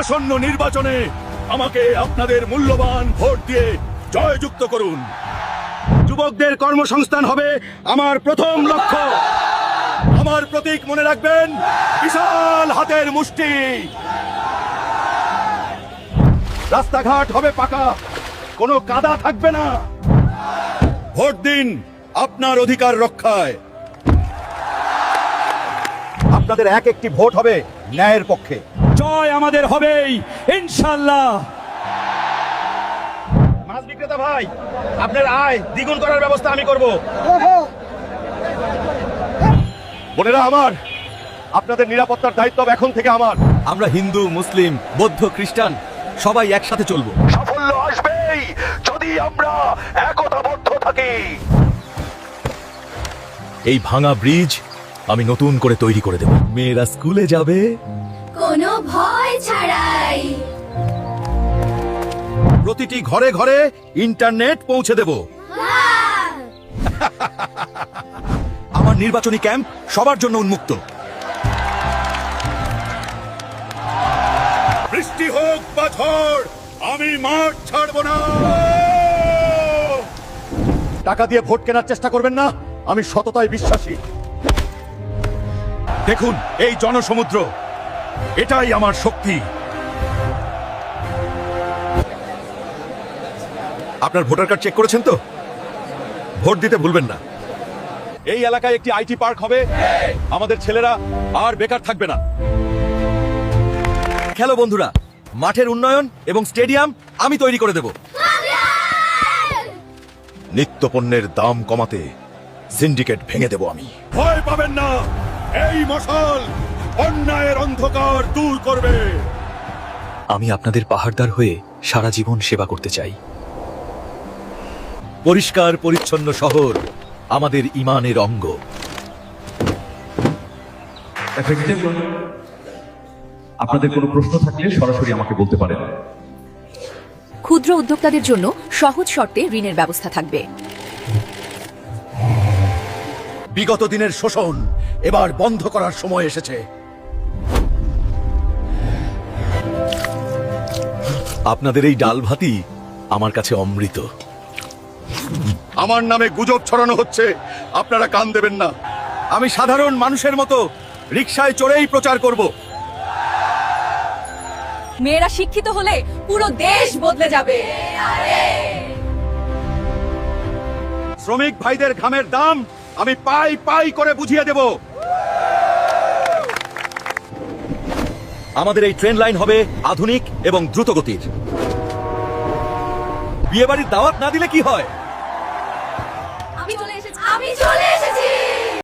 আসন্ন নির্বাচনে আমাকে আপনাদের মূল্যবান ভোট দিয়ে জয়যুক্ত করুন। যুবকদের কর্মসংস্থান হবে আমার প্রথম লক্ষ্য। আমার প্রতীক মনে রাখবেন, বিশাল হাতের মুষ্টি। রাস্তাঘাট হবে পাকা, কোনো কাদা থাকবে না। ভোট দিন আপনার অধিকার রক্ষায়। আপনাদের এক একটি ভোট হবে ন্যায়ের পক্ষে। জয় আমাদের হবেই ইনশাআল্লাহ। মাছ বিক্রেতা ভাই, আপনার আয় দ্বিগুণ করার ব্যবস্থা আমি করব। বোনেরা আমার, আপনাদের নিরাপত্তার দায়িত্ব এখন থেকে আমার। আমরা হিন্দু, মুসলিম, বৌদ্ধ, খ্রিস্টান সবাই একসাথে চলবো। সাফল্য আসবেই যদি আমরা একতাবদ্ধ থাকি। এই ভাঙা ব্রিজ আমি নতুন করে তৈরি করে দেব। মেয়েরা স্কুলে যাবে কোনো ভয় ছাড়াই। প্রতিটি ঘরে ঘরে ইন্টারনেট পৌঁছে দেব। আমার নির্বাচনী ক্যাম্প সবার জন্য উন্মুক্ত। বৃষ্টি হোক বা ঝড়, আমি মাঠ ছাড়ব না। টাকা দিয়ে ভোট কেনার চেষ্টা করবেন না, আমি সততায় বিশ্বাসী। দেখুন এই জনসমুদ্র, এটাই আমার শক্তি। আপনার ভোটার কার্ড চেক করেছেন তো? ভোট দিতে ভুলবেন না। এই এলাকায় একটি আইটি পার্ক হবে, আমাদের ছেলেরা আর বেকার থাকবে না। খেলো বন্ধুরা, মাঠের উন্নয়ন এবং স্টেডিয়াম আমি তৈরি করে দেব। নিত্যপণ্যের দাম কমাতে সিন্ডিকেট ভেঙে দেব আমি। ভয় পাবেন না, এই মশাল অন্যায়ের অন্ধকার দূর করবে। আমি আপনাদের পাহাড়দার হয়ে সারা জীবন সেবা করতে চাই। পরিষ্কার পরিচ্ছন্ন শহর আমাদের ঈমানের অঙ্গ। আপনাদের কোনো প্রশ্ন থাকলে সরাসরি আমাকে বলতে পারেন। ক্ষুদ্র উদ্যোক্তাদের জন্য সহজ শর্তে ঋণের ব্যবস্থা থাকবে। বিগত দিনের শোষণ এবার বন্ধ করার সময় এসেছে। আপনাদের এই ডাল ভাতই আমার কাছে অমৃত। আমার নামে গুজব ছড়ানো হচ্ছে, আপনারা কান দেবেন না। আমি সাধারণ মানুষের মতো রিকশায় চড়েই প্রচার করব। মেয়েরা শিক্ষিত হলে পুরো দেশ বদলে যাবে। শ্রমিক ভাইদের ঘামের দাম আমি পাই পাই করে বুঝিয়ে দেব। আমাদের এই ট্রেন লাইন হবে আধুনিক এবং দ্রুতগতির। বিয়েবাড়ির দাওয়াত না দিলে কি হয়? আমি চলে এসেছি।